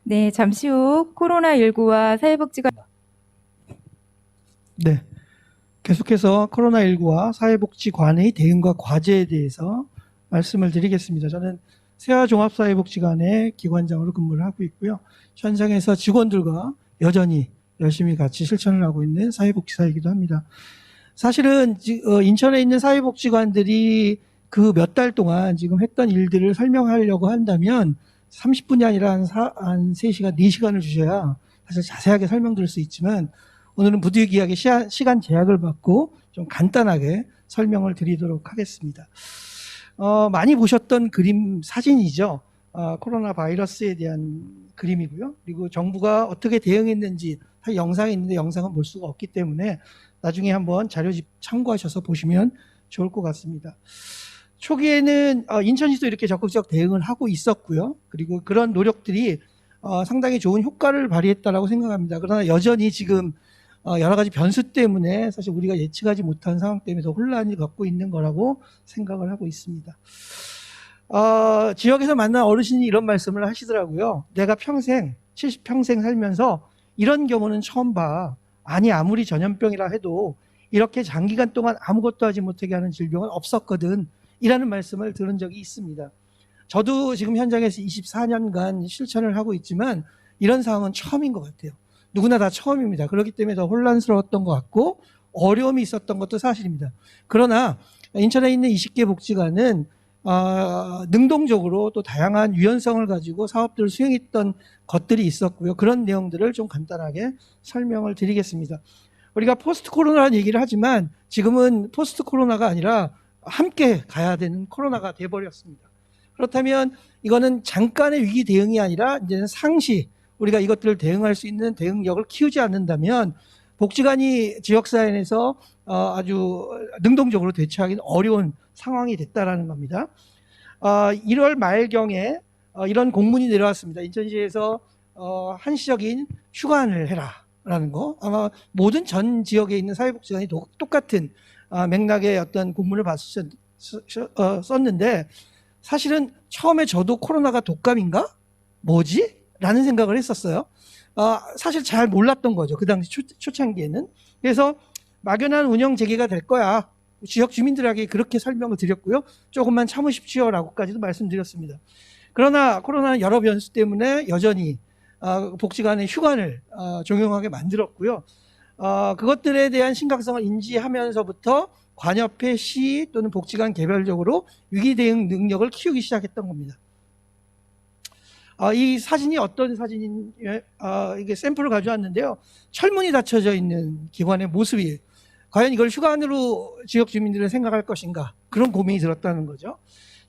네, 잠시 후 코로나19와 사회복지관 네, 계속해서 코로나19와 사회복지관의 대응과 과제에 대해서 말씀을 드리겠습니다. 저는 세화종합사회복지관의 기관장으로 근무를 하고 있고요. 현장에서 직원들과 여전히 열심히 같이 실천을 하고 있는 사회복지사이기도 합니다. 사실은 인천에 있는 사회복지관들이 그 몇 달 동안 지금 했던 일들을 설명하려고 한다면 30분이 아니라 한 3시간, 4시간을 주셔야 사실 자세하게 설명드릴 수 있지만 오늘은 부득이하게 시간 제약을 받고 좀 간단하게 설명을 드리도록 하겠습니다. 많이 보셨던 그림 사진이죠. 코로나 바이러스에 대한 그림이고요. 그리고 정부가 어떻게 대응했는지 영상이 있는데 영상은 볼 수가 없기 때문에 나중에 한번 자료집 참고하셔서 보시면 좋을 것 같습니다. 초기에는 인천시도 이렇게 적극적 대응을 하고 있었고요. 그리고 그런 노력들이 상당히 좋은 효과를 발휘했다라고 생각합니다. 그러나 여전히 지금 여러 가지 변수 때문에 사실 우리가 예측하지 못한 상황 때문에 더 혼란을 겪고 있는 거라고 생각을 하고 있습니다. 지역에서 만난 어르신이 이런 말씀을 하시더라고요. 내가 평생 70평생 살면서 이런 경우는 처음 봐. 아니 아무리 전염병이라 해도 이렇게 장기간 동안 아무것도 하지 못하게 하는 질병은 없었거든. 이라는 말씀을 들은 적이 있습니다. 저도 지금 현장에서 24년간 실천을 하고 있지만 이런 상황은 처음인 것 같아요. 누구나 다 처음입니다. 그렇기 때문에 더 혼란스러웠던 것 같고 어려움이 있었던 것도 사실입니다. 그러나 인천에 있는 20개 복지관은 능동적으로 또 다양한 유연성을 가지고 사업들을 수행했던 것들이 있었고요. 그런 내용들을 좀 간단하게 설명을 드리겠습니다. 우리가 포스트 코로나라는 얘기를 하지만 지금은 포스트 코로나가 아니라 함께 가야 되는 코로나가 돼버렸습니다. 그렇다면 이거는 잠깐의 위기 대응이 아니라 이제는 상시 우리가 이것들을 대응할 수 있는 대응력을 키우지 않는다면 복지관이 지역사회에서 아주 능동적으로 대처하기는 어려운 상황이 됐다라는 겁니다. 1월 말경에 이런 공문이 내려왔습니다. 인천시에서 한시적인 휴관을 해라라는 거. 아마 모든 전 지역에 있는 사회복지관이 똑같은 맥락의 어떤 공문을 썼는데 사실은 처음에 저도 코로나가 독감인가? 뭐지? 라는 생각을 했었어요. 사실 잘 몰랐던 거죠. 그 당시 초창기에는. 그래서 막연한 운영 재개가 될 거야. 지역 주민들에게 그렇게 설명을 드렸고요. 조금만 참으십시오라고까지도 말씀드렸습니다. 그러나 코로나는 여러 변수 때문에 여전히 복지관의 휴관을 종용하게 만들었고요. 그것들에 대한 심각성을 인지하면서부터 관협회, 시 또는 복지관 개별적으로 위기 대응 능력을 키우기 시작했던 겁니다. 이 사진이 어떤 사진인지 이게 샘플을 가져왔는데요. 철문이 닫혀져 있는 기관의 모습이에요. 과연 이걸 휴관으로 지역 주민들은 생각할 것인가? 그런 고민이 들었다는 거죠.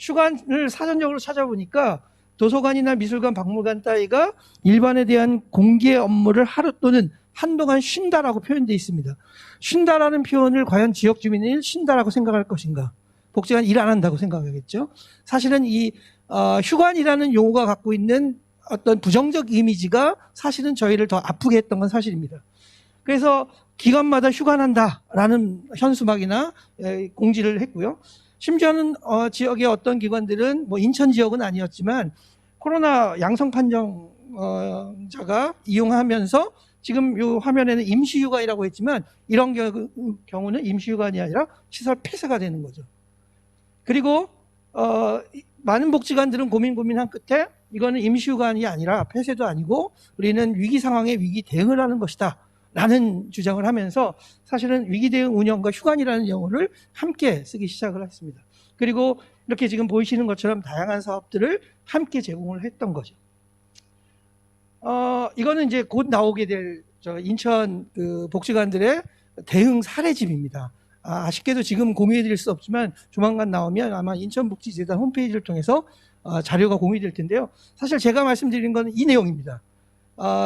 휴관을 사전적으로 찾아보니까 도서관이나 미술관, 박물관 따위가 일반에 대한 공개 업무를 하루 또는 한동안 쉰다라고 표현되어 있습니다. 쉰다라는 표현을 과연 지역 주민이 쉰다라고 생각할 것인가? 복지관 일 안 한다고 생각하겠죠. 사실은 이 휴관이라는 용어가 갖고 있는 어떤 부정적 이미지가 사실은 저희를 더 아프게 했던 건 사실입니다. 그래서 기관마다 휴관한다라는 현수막이나 공지를 했고요. 심지어는 지역의 어떤 기관들은 뭐 인천 지역은 아니었지만 코로나 양성 판정자가 이용하면서 지금 이 화면에는 임시휴관이라고 했지만 이런 경우는 임시휴관이 아니라 시설 폐쇄가 되는 거죠. 그리고 많은 복지관들은 고민한 끝에 이거는 임시휴관이 아니라 폐쇄도 아니고 우리는 위기 상황에 위기 대응을 하는 것이다 라는 주장을 하면서 사실은 위기 대응 운영과 휴관이라는 용어를 함께 쓰기 시작을 했습니다. 그리고 이렇게 지금 보이시는 것처럼 다양한 사업들을 함께 제공을 했던 거죠. 이거는 이제 곧 나오게 될 인천 그 복지관들의 대응 사례집입니다. 아쉽게도 지금 공유해 드릴 수 없지만 조만간 나오면 아마 인천복지재단 홈페이지를 통해서 자료가 공유될 텐데요. 사실 제가 말씀드린 건 이 내용입니다.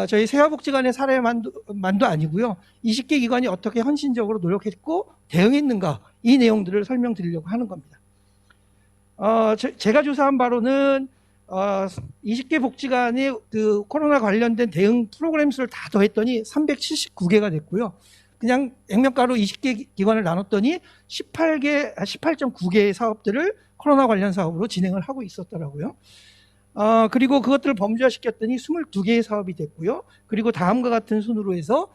저희 세화복지관의 사례만도 아니고요. 20개 기관이 어떻게 헌신적으로 노력했고 대응했는가 이 내용들을 설명드리려고 하는 겁니다. 제가 조사한 바로는 20개 복지관이 그 코로나 관련된 대응 프로그램 수를 다 더했더니 379개가 됐고요. 그냥 액면가로 20개 기관을 나눴더니 18.9개의 사업들을 코로나 관련 사업으로 진행을 하고 있었더라고요. 그리고 그것들을 범주화시켰더니 22개의 사업이 됐고요. 그리고 다음과 같은 순으로 해서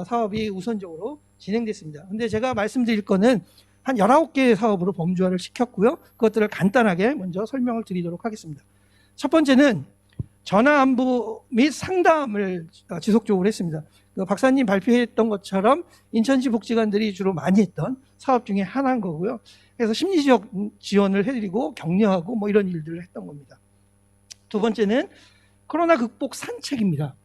사업이 우선적으로 진행됐습니다. 근데 제가 말씀드릴 거는 한 19개의 사업으로 범주화를 시켰고요. 그것들을 간단하게 먼저 설명을 드리도록 하겠습니다. 첫 번째는 전화 안부 및 상담을 지속적으로 했습니다. 그 박사님 발표했던 것처럼 인천시 복지관들이 주로 많이 했던 사업 중에 하나인 거고요. 그래서 심리적 지원을 해드리고 격려하고 뭐 이런 일들을 했던 겁니다. 두 번째는 코로나 극복 산책입니다.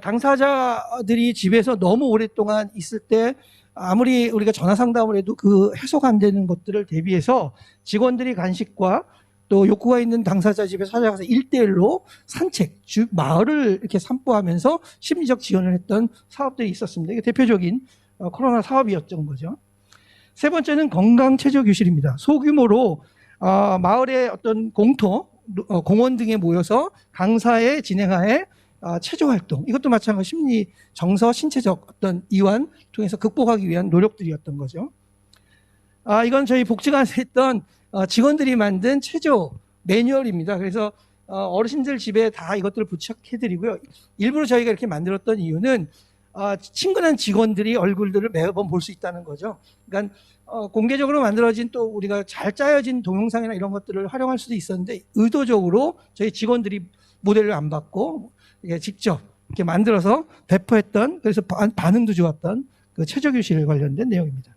당사자들이 집에서 너무 오랫동안 있을 때 아무리 우리가 전화 상담을 해도 그 해소가 안 되는 것들을 대비해서 직원들이 간식과 또 욕구가 있는 당사자 집에 찾아가서 1대1로 산책, 마을을 이렇게 산보하면서 심리적 지원을 했던 사업들이 있었습니다. 이게 대표적인 코로나 사업이었던 거죠. 세 번째는 건강체조교실입니다. 소규모로 마을의 어떤 공터, 공원 등에 모여서 강사의 진행하에 체조활동, 이것도 마찬가지로 심리, 정서, 신체적 어떤 이완 통해서 극복하기 위한 노력들이었던 거죠. 이건 저희 복지관에서 했던 직원들이 만든 체조 매뉴얼입니다. 그래서 어르신들 집에 다 이것들을 부착해드리고요. 일부러 저희가 이렇게 만들었던 이유는 친근한 직원들이 얼굴들을 매번 볼 수 있다는 거죠. 그러니까 공개적으로 만들어진 또 우리가 잘 짜여진 동영상이나 이런 것들을 활용할 수도 있었는데 의도적으로 저희 직원들이 모델을 안 받고 직접 이렇게 만들어서 배포했던, 그래서 반응도 좋았던 그 체조교실 관련된 내용입니다.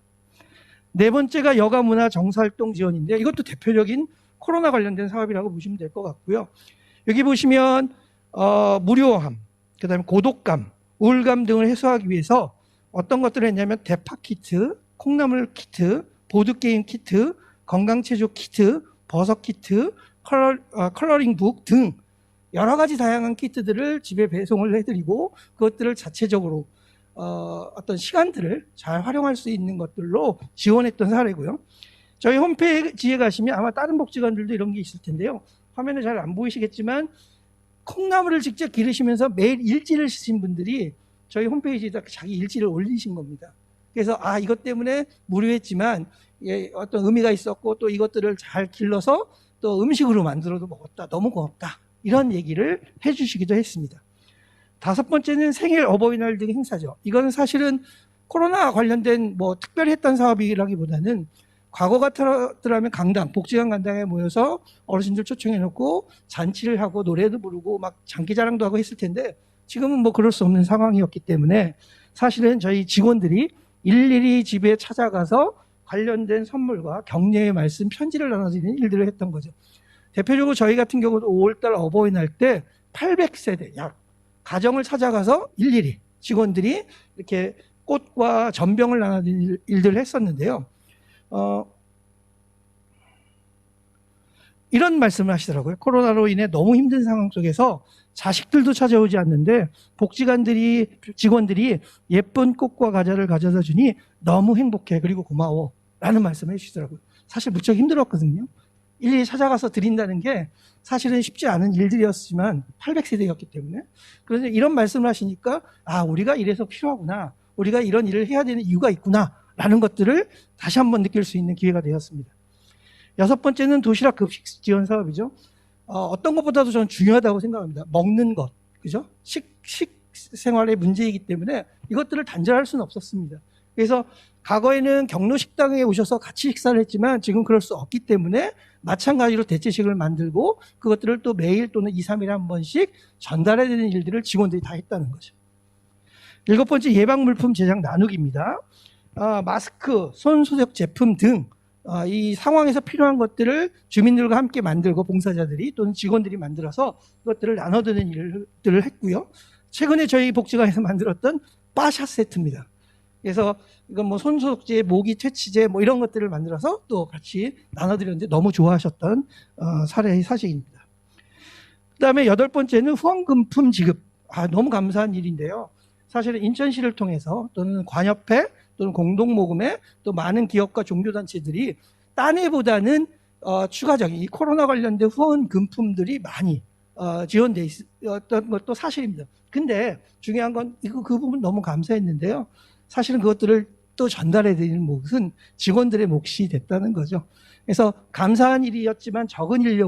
네 번째가 여가문화 정서활동 지원인데 이것도 대표적인 코로나 관련된 사업이라고 보시면 될 것 같고요. 여기 보시면 무료함, 그다음에 고독감, 우울감 등을 해소하기 위해서 어떤 것들을 했냐면 대파 키트, 콩나물 키트, 보드게임 키트, 건강체조 키트, 버섯 키트, 컬러링 북 등 여러 가지 다양한 키트들을 집에 배송을 해드리고 그것들을 자체적으로 어떤 시간들을 잘 활용할 수 있는 것들로 지원했던 사례고요. 저희 홈페이지에 가시면 아마 다른 복지관들도 이런 게 있을 텐데요. 화면에 잘 안 보이시겠지만 콩나물을 직접 기르시면서 매일 일지를 쓰신 분들이 저희 홈페이지에다 자기 일지를 올리신 겁니다. 그래서 이것 때문에 무료했지만 어떤 의미가 있었고 또 이것들을 잘 길러서 또 음식으로 만들어도 먹었다. 너무 고맙다. 이런 얘기를 해주시기도 했습니다. 다섯 번째는 생일, 어버이날 등 행사죠. 이거는 사실은 코로나 관련된 뭐 특별히 했던 사업이라기보다는 과거 같더라면 강당, 복지관 강당에 모여서 어르신들 초청해놓고 잔치를 하고 노래도 부르고 막 장기자랑도 하고 했을 텐데 지금은 뭐 그럴 수 없는 상황이었기 때문에 사실은 저희 직원들이 일일이 집에 찾아가서 관련된 선물과 격려의 말씀, 편지를 나눠드리는 일들을 했던 거죠. 대표적으로 저희 같은 경우도 5월달 어버이날 때 800세대 약 가정을 찾아가서 일일이 직원들이 이렇게 꽃과 전병을 나눠드리는 일들을 했었는데요. 이런 말씀을 하시더라고요. 코로나로 인해 너무 힘든 상황 속에서 자식들도 찾아오지 않는데 직원들이 예쁜 꽃과 과자를 가져다 주니 너무 행복해, 그리고 고마워 라는 말씀을 해주시더라고요. 사실 무척 힘들었거든요. 일일이 찾아가서 드린다는 게 사실은 쉽지 않은 일들이었지만 800세대였기 때문에, 그런데 이런 말씀을 하시니까 우리가 이래서 필요하구나, 우리가 이런 일을 해야 되는 이유가 있구나 라는 것들을 다시 한번 느낄 수 있는 기회가 되었습니다. 여섯 번째는 도시락 급식 지원 사업이죠. 어떤 것보다도 저는 중요하다고 생각합니다. 먹는 것, 그죠? 식생활의 문제이기 때문에 이것들을 단절할 수는 없었습니다. 그래서 과거에는 경로식당에 오셔서 같이 식사를 했지만 지금 그럴 수 없기 때문에 마찬가지로 대체식을 만들고 그것들을 또 매일 또는 2, 3일에 한 번씩 전달해야 되는 일들을 직원들이 다 했다는 거죠. 일곱 번째, 예방물품 제작 나누기입니다. 마스크, 손소독 제품 등 이 상황에서 필요한 것들을 주민들과 함께 만들고 봉사자들이 또는 직원들이 만들어서 그것들을 나눠드는 일들을 했고요. 최근에 저희 복지관에서 만들었던 빠샷 세트입니다. 그래서 이건 뭐 손소독제, 모기 퇴치제 뭐 이런 것들을 만들어서 또 같이 나눠드렸는데 너무 좋아하셨던 사례의 사실입니다. 그 다음에 여덟 번째는 후원금품 지급. 너무 감사한 일인데요. 사실은 인천시를 통해서 또는 관협회 또는 공동모금회 또 많은 기업과 종교단체들이 딴 해보다는 추가적인 이 코로나 관련된 후원금품들이 많이 지원돼 있었던 것도 사실입니다. 근데 중요한 건 그 부분 너무 감사했는데요. 사실은 그것들을 또 전달해 드리는 몫은 직원들의 몫이 됐다는 거죠. 그래서 감사한 일이었지만 적은 인력으로